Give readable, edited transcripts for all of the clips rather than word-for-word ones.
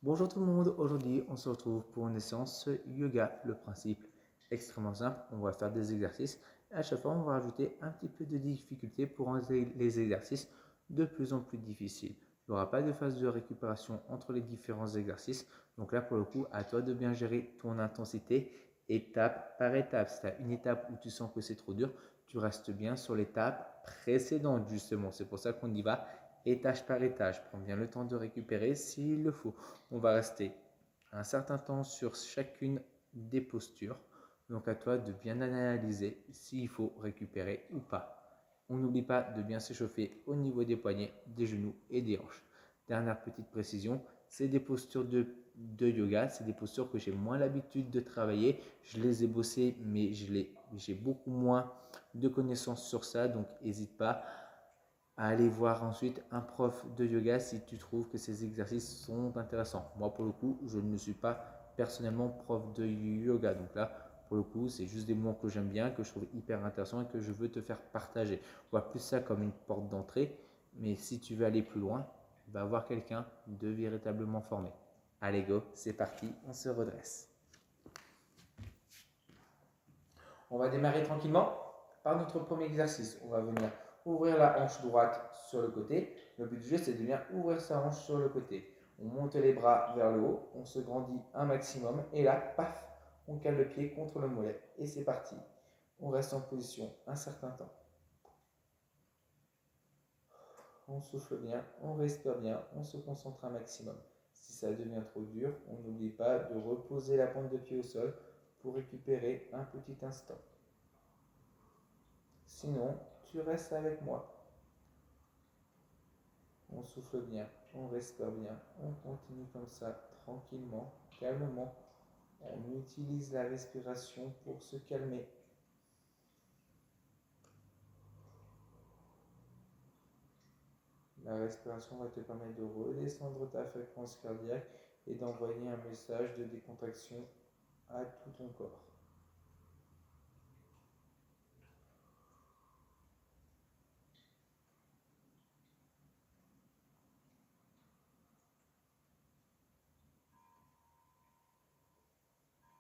Bonjour tout le monde, aujourd'hui on se retrouve pour une séance yoga. Le principe extrêmement simple, on va faire des exercices et à chaque fois on va rajouter un petit peu de difficulté pour rendre les exercices de plus en plus difficiles. Il n'y aura pas de phase de récupération entre les différents exercices, donc là pour le coup à toi de bien gérer ton intensité étape par étape. Si tu as une étape où tu sens que c'est trop dur, tu restes bien sur l'étape précédente justement, c'est pour ça qu'on y va étage par étage. Prends bien le temps de récupérer s'il le faut. On va rester un certain temps sur chacune des postures. Donc à toi de bien analyser s'il faut récupérer ou pas. On n'oublie pas de bien s'échauffer au niveau des poignets, des genoux et des hanches. Dernière petite précision, c'est des postures de yoga, c'est des postures que j'ai moins l'habitude de travailler. Je les ai bossées, mais j'ai beaucoup moins de connaissances sur ça, donc n'hésite pas à aller voir ensuite un prof de yoga si tu trouves que ces exercices sont intéressants. Moi, pour le coup, je ne suis pas personnellement prof de yoga. Donc là, pour le coup, c'est juste des mots que j'aime bien, que je trouve hyper intéressants et que je veux te faire partager. Je vois plus ça comme une porte d'entrée, mais si tu veux aller plus loin, va voir quelqu'un de véritablement formé. Allez go, c'est parti, on se redresse. On va démarrer tranquillement par notre premier exercice. On va venir ouvrir la hanche droite sur le côté. Le but du jeu, c'est de bien ouvrir sa hanche sur le côté. On monte les bras vers le haut, on se grandit un maximum et là, paf, on cale le pied contre le mollet et c'est parti. On reste en position un certain temps. On souffle bien, on respire bien, on se concentre un maximum. Si ça devient trop dur, on n'oublie pas de reposer la pointe de pied au sol pour récupérer un petit instant. Sinon, tu restes avec moi. On souffle bien, on respire bien, on continue comme ça, tranquillement, calmement. On utilise la respiration pour se calmer. La respiration va te permettre de redescendre ta fréquence cardiaque et d'envoyer un message de décontraction à tout ton corps.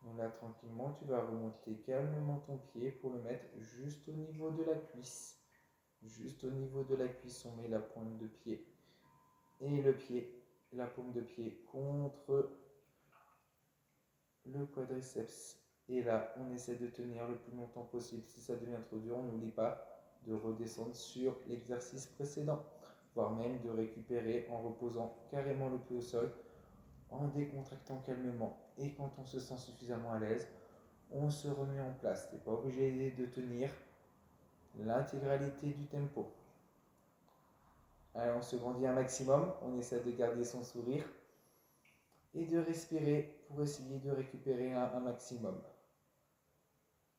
Donc là, tranquillement, tu vas remonter calmement ton pied pour le mettre juste au niveau de la cuisse. Juste au niveau de la cuisse, on met la pointe de pied et le pied, la paume de pied contre le quadriceps. Et là, on essaie de tenir le plus longtemps possible. Si ça devient trop dur, on n'oublie pas de redescendre sur l'exercice précédent, voire même de récupérer en reposant carrément le pied au sol, en décontractant calmement. Et quand on se sent suffisamment à l'aise, on se remet en place. Tu n'es pas obligé de tenir l'intégralité du tempo. Allez, on se grandit un maximum, on essaie de garder son sourire et de respirer pour essayer de récupérer un maximum.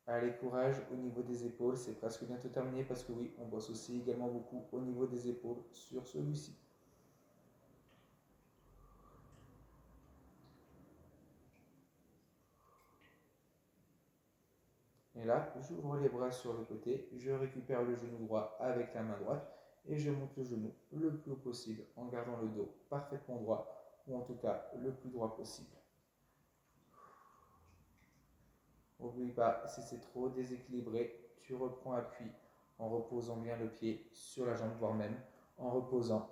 Allez, courage au niveau des épaules, c'est presque bientôt terminé parce que oui, on bosse aussi également beaucoup au niveau des épaules sur celui-ci. Et là, j'ouvre les bras sur le côté, je récupère le genou droit avec la main droite et je monte le genou le plus haut possible en gardant le dos parfaitement droit ou en tout cas le plus droit possible. N'oublie pas, si c'est trop déséquilibré, tu reprends appui en reposant bien le pied sur la jambe, voire même en reposant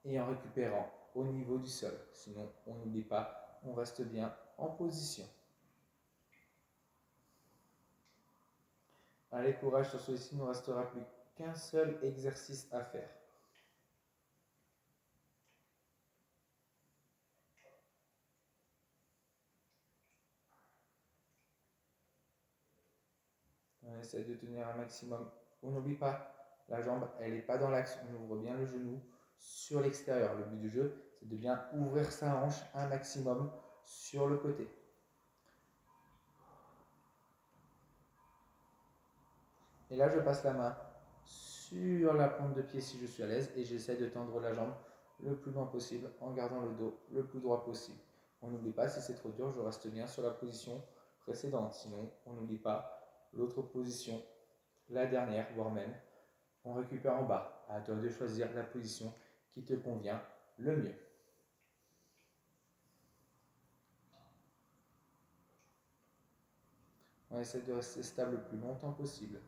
et en récupérant au niveau du sol. Sinon, on n'oublie pas, on reste bien en position. Allez, courage sur celui-ci, il ne nous restera plus qu'un seul exercice à faire. On essaie de tenir un maximum. On n'oublie pas, la jambe, elle n'est pas dans l'axe. On ouvre bien le genou sur l'extérieur. Le but du jeu, c'est de bien ouvrir sa hanche un maximum sur le côté. Et là, je passe la main sur la pointe de pied si je suis à l'aise et j'essaie de tendre la jambe le plus loin possible en gardant le dos le plus droit possible. On n'oublie pas, si c'est trop dur, je reste bien sur la position précédente. Sinon, on n'oublie pas l'autre position, la dernière, voire même, on récupère en bas. À toi de choisir la position qui te convient le mieux. On essaie de rester stable le plus longtemps possible.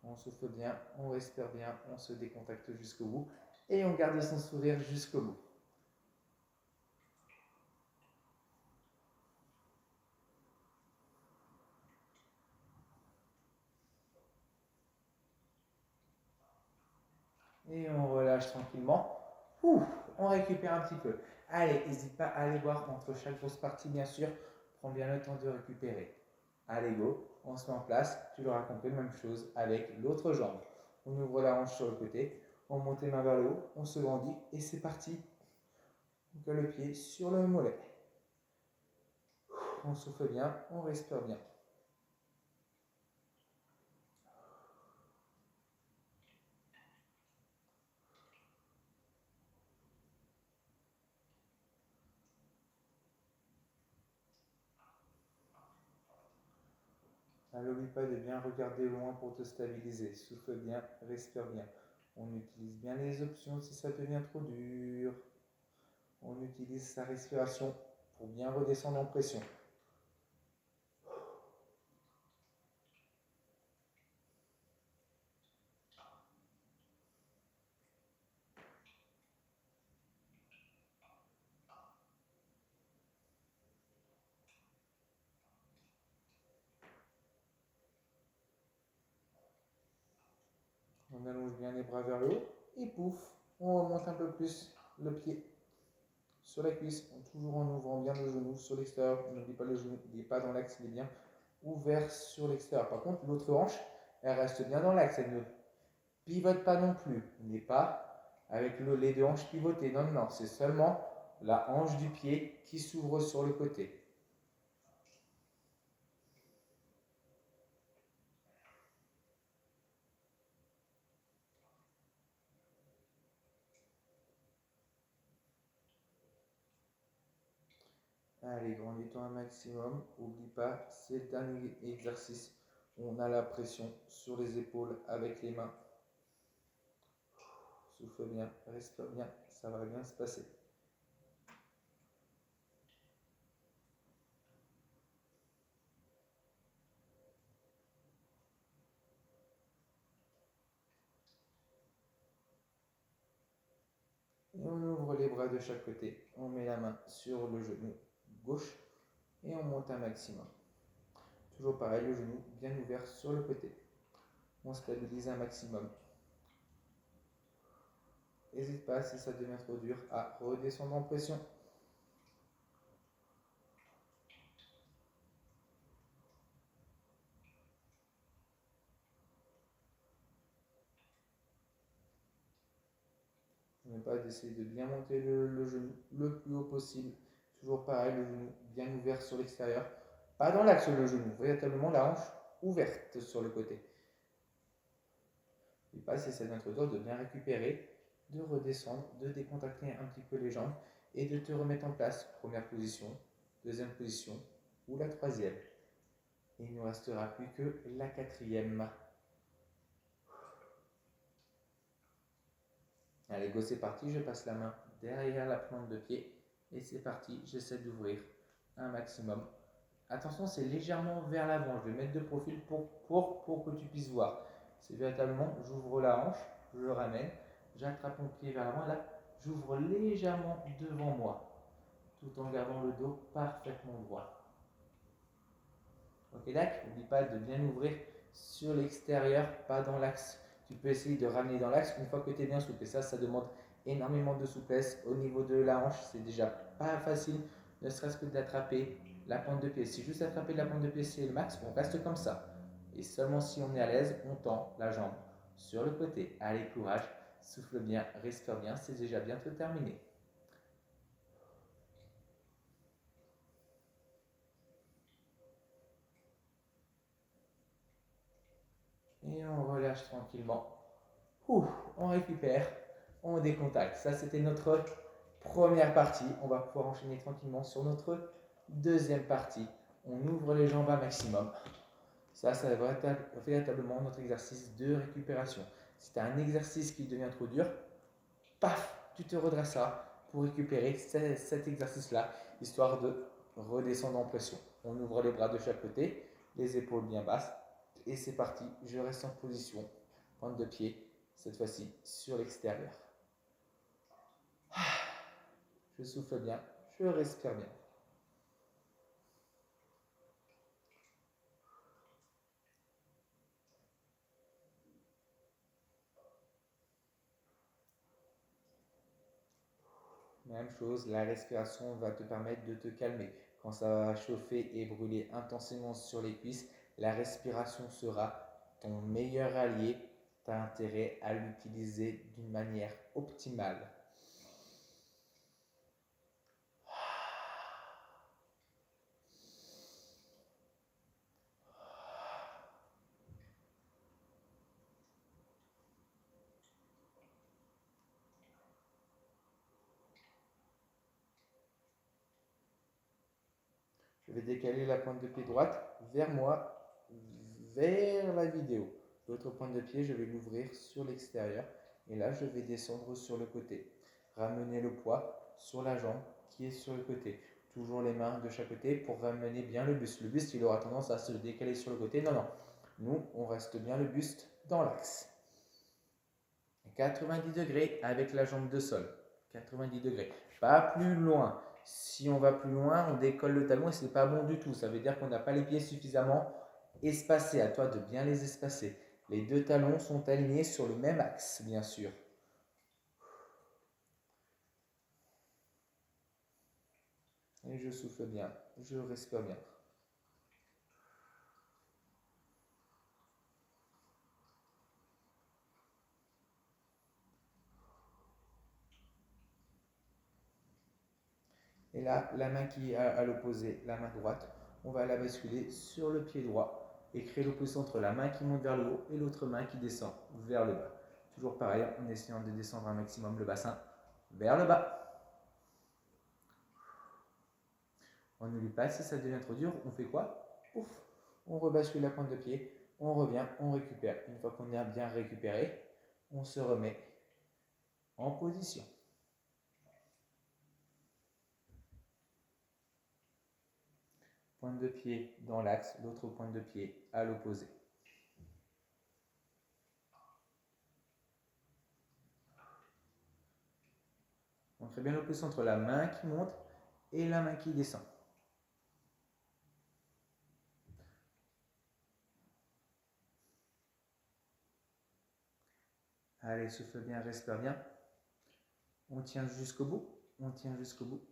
On souffle bien, on respire bien, on se décontacte jusqu'au bout et on garde son sourire jusqu'au bout. Et on relâche tranquillement. On récupère un petit peu. Allez, n'hésite pas à aller voir entre chaque grosse partie, bien sûr. Prends bien le temps de récupérer. Allez, go. On se met en place. Tu l'auras compris, même chose avec l'autre jambe. On ouvre la hanche sur le côté. On monte les mains vers le haut. On se grandit et c'est parti. On colle le pied sur le mollet. On souffle bien, on respire bien. N'oublie pas de bien regarder loin pour te stabiliser. Souffle bien, respire bien. On utilise bien les options si ça devient trop dur. On utilise sa respiration pour bien redescendre en pression. On allonge bien les bras vers le haut et pouf, on remonte un peu plus le pied sur la cuisse, toujours en ouvrant bien le genou sur l'extérieur. N'oublie pas le genou, il n'est pas dans l'axe, il est bien ouvert sur l'extérieur. Par contre, l'autre hanche, elle reste bien dans l'axe, elle ne pivote pas non plus. On n'est pas avec les deux hanches pivotées, non, non, c'est seulement la hanche du pied qui s'ouvre sur le côté. Allez, grandis-toi un maximum. N'oublie pas, c'est le dernier exercice. On a la pression sur les épaules avec les mains. Souffle bien, respire bien, ça va bien se passer. Et on ouvre les bras de chaque côté. On met la main sur le genou gauche et on monte un maximum. Toujours pareil, le genou bien ouvert sur le côté. On stabilise un maximum. N'hésite pas, si ça devient trop dur, à redescendre en pression. N'oublie pas d'essayer de bien monter le genou le plus haut possible. Toujours pareil, le genou bien ouvert sur l'extérieur. Pas dans l'axe le genou, véritablement la hanche ouverte sur le côté. N'oublie pas, si ça devient trop dur, de bien récupérer, de redescendre, de décontracter un petit peu les jambes et de te remettre en place. Première position, deuxième position ou la troisième. Et il ne nous restera plus que la quatrième. Allez, go, c'est parti. Je passe la main derrière la plante de pied et c'est parti. J'essaie d'ouvrir un maximum. Attention, c'est légèrement vers l'avant. Je vais mettre de profil pour que tu puisses voir. C'est véritablement, j'ouvre la hanche, je le ramène, j'attrape mon pied vers l'avant et là, j'ouvre légèrement devant moi, tout en gardant le dos parfaitement droit. Ok, d'accord. N'oublie pas de bien ouvrir sur l'extérieur, pas dans l'axe. Tu peux essayer de ramener dans l'axe une fois que tu es bien souple. Et ça demande énormément de souplesse. Au niveau de la hanche, c'est déjà pas facile, ne serait-ce que d'attraper la pointe de pied. Si juste attraper la pointe de pied, c'est le max, on reste comme ça. Et seulement si on est à l'aise, on tend la jambe sur le côté. Allez, courage, souffle bien, respire bien, c'est déjà bientôt terminé. Et on relâche tranquillement. On récupère, on décontacte. Ça, c'était notre première partie. On va pouvoir enchaîner tranquillement sur notre deuxième partie. On ouvre les jambes un maximum. Ça va être véritablement notre exercice de récupération. Si tu as un exercice qui devient trop dur, paf, tu te redresseras pour récupérer cet exercice-là, histoire de redescendre en pression. On ouvre les bras de chaque côté, les épaules bien basses. Et c'est parti, je reste en position, pointe de pied, cette fois-ci sur l'extérieur. Je souffle bien, je respire bien. Même chose, la respiration va te permettre de te calmer. Quand ça va chauffer et brûler intensément sur les cuisses, la respiration sera ton meilleur allié. Tu as intérêt à l'utiliser d'une manière optimale. Je vais décaler la pointe de pied droite vers moi, vers la vidéo. L'autre pointe de pied, je vais l'ouvrir sur l'extérieur. Et là, je vais descendre sur le côté. Ramener le poids sur la jambe qui est sur le côté. Toujours les mains de chaque côté pour ramener bien le buste. Le buste, il aura tendance à se décaler sur le côté. Non, non. Nous, on reste bien le buste dans l'axe. 90 degrés avec la jambe de sol. 90 degrés. Pas plus loin. Si on va plus loin, on décolle le talon et ce n'est pas bon du tout. Ça veut dire qu'on n'a pas les pieds suffisamment espacés. À toi de bien les espacer. Les deux talons sont alignés sur le même axe, bien sûr. Et je souffle bien, je respire bien. Et là, la main qui est à l'opposé, la main droite, on va la basculer sur le pied droit et créer l'opposition entre la main qui monte vers le haut et l'autre main qui descend vers le bas. Toujours pareil, en essayant de descendre un maximum le bassin vers le bas. On n'oublie pas, si ça devient trop dur, on fait quoi? Ouf, on rebascule la pointe de pied, on revient, on récupère. Une fois qu'on a bien récupéré, on se remet en position. Pointe de pied dans l'axe, l'autre pointe de pied à l'opposé. On crée bien l'opposition entre la main qui monte et la main qui descend. Allez, souffle bien, respire bien. On tient jusqu'au bout. On tient jusqu'au bout.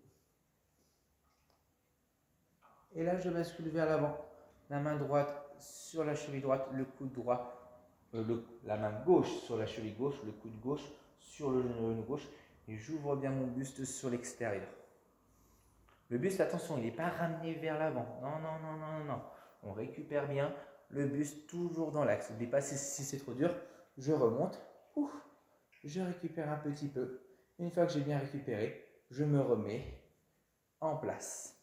Et là, je bascule vers l'avant. La main droite sur la cheville droite, le coude droit, la main gauche sur la cheville gauche, le coude gauche sur le genou gauche. Et j'ouvre bien mon buste sur l'extérieur. Le buste, attention, il n'est pas ramené vers l'avant. Non, non, non, non, non. On récupère bien le buste toujours dans l'axe. N'oubliez pas, si c'est trop dur, je remonte. Ouf, je récupère un petit peu. Une fois que j'ai bien récupéré, je me remets en place.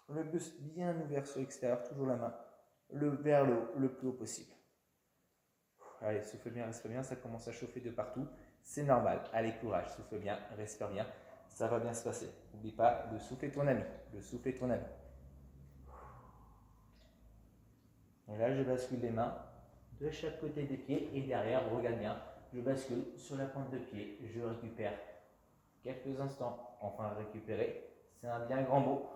Le buste bien ouvert sur l'extérieur, toujours la main vers le haut, le plus haut possible. Allez, souffle bien, respire bien, ça commence à chauffer de partout. C'est normal. Allez, courage, souffle bien, respire bien. Ça va bien se passer. N'oublie pas de souffler ton ami. De souffler ton ami. Et là, je bascule les mains de chaque côté des pieds et derrière, regarde bien, je bascule sur la pointe de pied. Je récupère quelques instants. Enfin, récupérer, c'est un bien grand mot.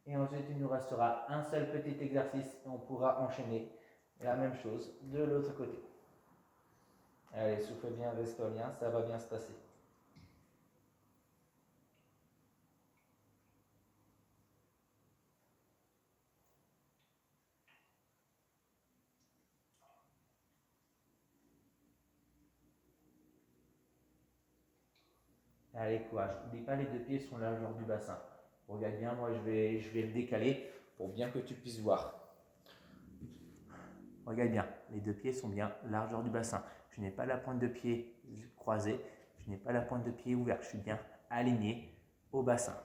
Et ensuite, il nous restera un seul petit exercice et on pourra enchaîner la même chose de l'autre côté. Allez, souffle bien, respire bien, ça va bien se passer. Allez, courage. N'oublie pas, les deux pieds sont la largeur du bassin. Regarde bien, moi je vais le décaler pour bien que tu puisses voir. Regarde bien, les deux pieds sont bien largeur du bassin. Je n'ai pas la pointe de pied croisée, je n'ai pas la pointe de pied ouverte, je suis bien aligné au bassin.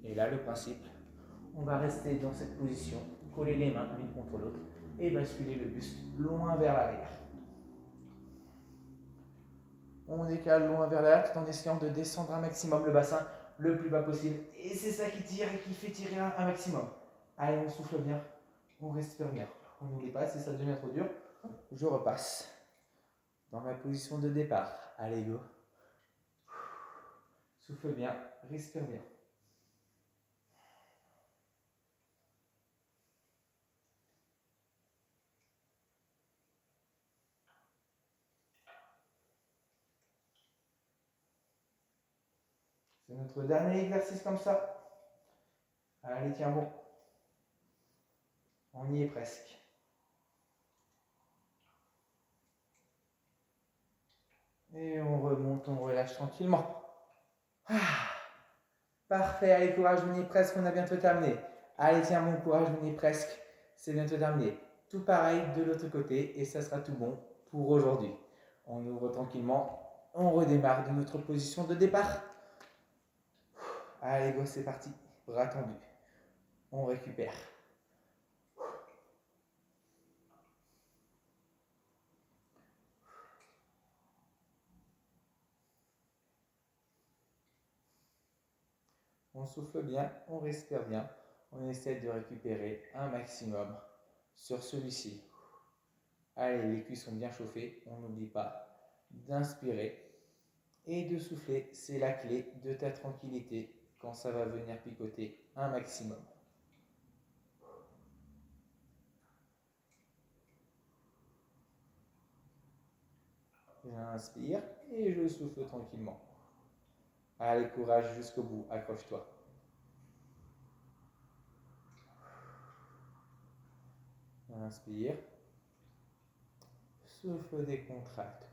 Et là, le principe, on va rester dans cette position coller les mains l'une contre l'autre et basculer le buste loin vers l'arrière. On décale loin vers l'arrière tout en essayant de descendre un maximum le bassin le plus bas possible. Et c'est ça qui tire et qui fait tirer un maximum. Allez, on souffle bien, on respire bien. On n'oublie pas, si ça devient trop dur, je repasse dans ma position de départ. Allez, go. Souffle bien, respire bien. C'est notre dernier exercice comme ça. Allez, tiens bon. On y est presque. Et on remonte, on relâche tranquillement. Parfait, allez, courage, on y est presque, on a bientôt terminé. Allez, tiens bon, courage, on y est presque, c'est bientôt terminé. Tout pareil de l'autre côté et ça sera tout bon pour aujourd'hui. On ouvre tranquillement, on redémarre de notre position de départ. Allez, go, c'est parti, bras tendus. On récupère. On souffle bien, on respire bien, on essaie de récupérer un maximum sur celui-ci. Allez, les cuisses sont bien chauffées, on n'oublie pas d'inspirer et de souffler. C'est la clé de ta tranquillité quand ça va venir picoter un maximum. J'inspire et je souffle tranquillement. Allez, courage jusqu'au bout, accroche-toi. Inspire. Souffle, décontracte.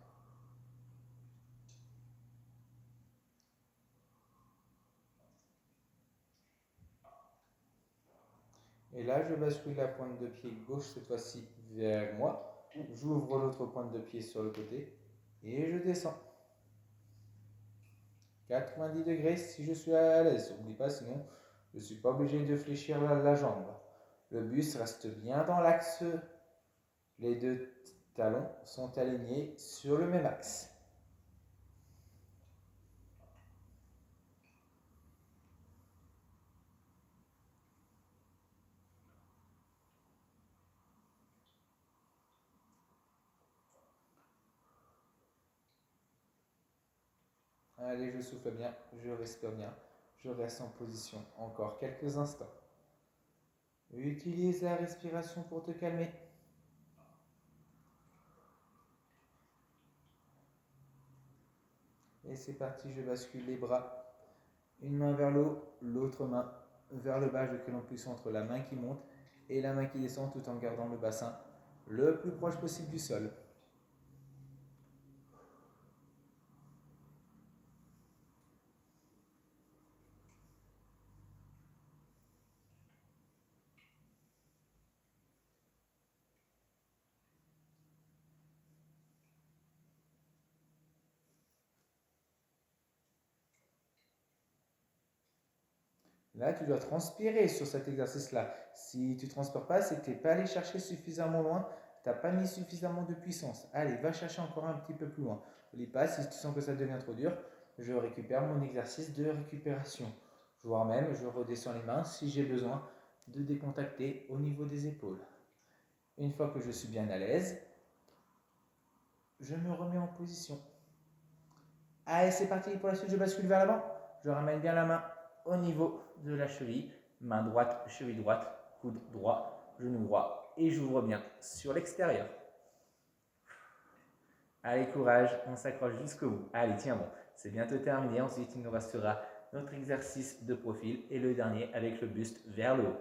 Et là, je bascule la pointe de pied gauche cette fois-ci vers moi. J'ouvre l'autre pointe de pied sur le côté et je descends. 90 degrés si je suis à l'aise. N'oublie pas, sinon je ne suis pas obligé de fléchir la jambe. Le buste reste bien dans l'axe. Les deux talons sont alignés sur le même axe. Allez, je souffle bien, je respire bien, je reste en position encore quelques instants. Utilise la respiration pour te calmer. Et c'est parti, je bascule les bras. Une main vers le haut, l'autre main vers le bas. Je crée l'impulsion entre la main qui monte et la main qui descend tout en gardant le bassin le plus proche possible du sol. Là, tu dois transpirer sur cet exercice-là. Si tu ne transpires pas, c'est que tu n'es pas allé chercher suffisamment loin, tu n'as pas mis suffisamment de puissance. Allez, va chercher encore un petit peu plus loin. N'oublie pas, si tu sens que ça devient trop dur, je récupère mon exercice de récupération. Voire même, je redescends les mains si j'ai besoin de décontacter au niveau des épaules. Une fois que je suis bien à l'aise, je me remets en position. Allez, c'est parti pour la suite, je bascule vers l'avant. Je ramène bien la main au niveau de la cheville. Main droite, cheville droite, coude droit, genou droit. Et j'ouvre bien sur l'extérieur. Allez, courage, on s'accroche jusqu'au bout. Allez, tiens bon, c'est bientôt terminé. Ensuite, il nous restera notre exercice de profil et le dernier avec le buste vers le haut.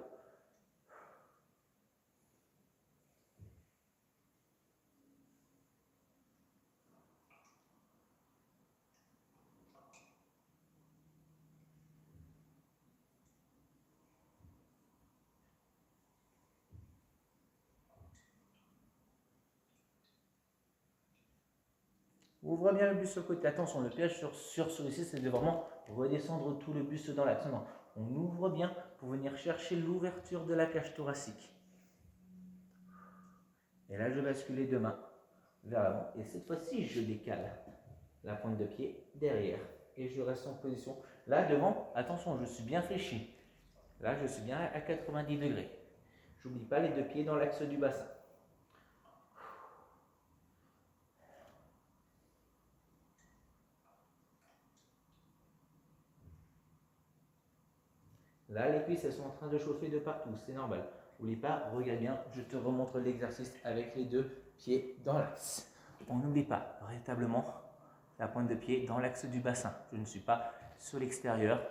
Ouvre bien le buste sur le côté. Attention, le piège sur celui-ci, c'est de vraiment redescendre tout le buste dans l'axe. Non, on ouvre bien pour venir chercher l'ouverture de la cage thoracique. Et là, je bascule les deux mains vers l'avant. Et cette fois-ci, je décale la pointe de pied derrière. Et je reste en position. Là, devant, attention, je suis bien fléchi. Là, je suis bien à 90 degrés. J'oublie pas les deux pieds dans l'axe du bassin. Là, les cuisses, elles sont en train de chauffer de partout, c'est normal. N'oublie pas, regarde bien, je te remontre l'exercice avec les deux pieds dans l'axe. On n'oublie pas, véritablement, la pointe de pied dans l'axe du bassin. Je ne suis pas sur l'extérieur,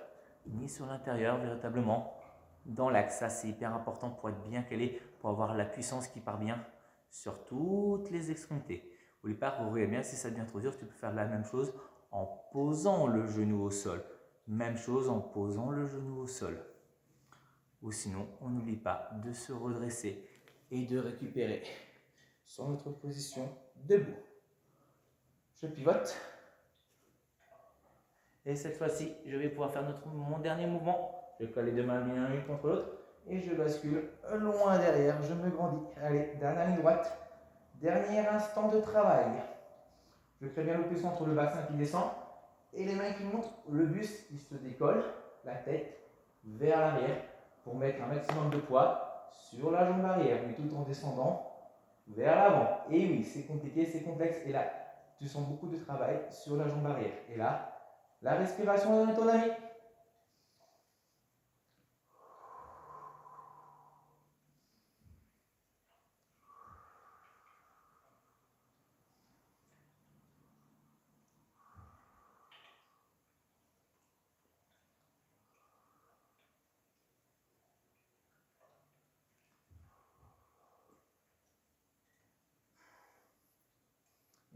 ni sur l'intérieur, véritablement dans l'axe. Ça, c'est hyper important pour être bien calé, pour avoir la puissance qui part bien sur toutes les extrémités. N'oublie pas, regarde bien, si ça devient trop dur, tu peux faire la même chose en posant le genou au sol. Même chose en posant le genou au sol. Ou sinon, on n'oublie pas de se redresser et de récupérer sur notre position debout. Je pivote. Et cette fois-ci, je vais pouvoir faire mon dernier mouvement. Je colle les deux mains l'une contre l'autre et je bascule loin derrière. Je me grandis. Allez, dernière ligne droite. Dernier instant de travail. Je crée bien l'opposition entre le bassin qui descend et les mains qui montent, le buste qui se décolle, la tête vers l'arrière pour mettre un maximum de poids sur la jambe arrière, mais tout en descendant vers l'avant. Et oui, c'est compliqué, c'est complexe. Et là, tu sens beaucoup de travail sur la jambe arrière. Et là, la respiration est ton ami.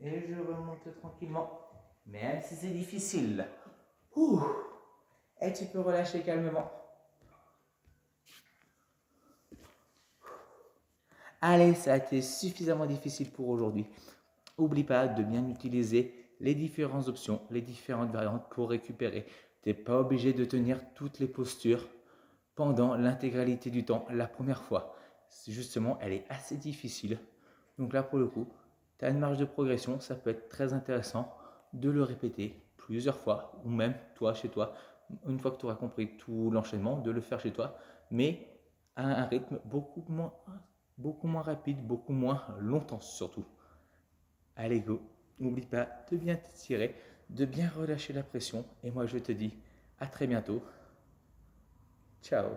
Et je remonte tranquillement, même si c'est difficile. Ouh. Et tu peux relâcher calmement. Allez, ça a été suffisamment difficile pour aujourd'hui. N'oublie pas de bien utiliser les différentes options, les différentes variantes pour récupérer. Tu n'es pas obligé de tenir toutes les postures pendant l'intégralité du temps la première fois. Justement, elle est assez difficile. Donc là, pour le coup, tu as une marge de progression. Ça peut être très intéressant de le répéter plusieurs fois, ou même toi, chez toi, une fois que tu auras compris tout l'enchaînement, de le faire chez toi, mais à un rythme beaucoup moins rapide, beaucoup moins longtemps surtout. Allez, go. N'oublie pas de bien t'étirer, de bien relâcher la pression. Et moi, je te dis à très bientôt. Ciao.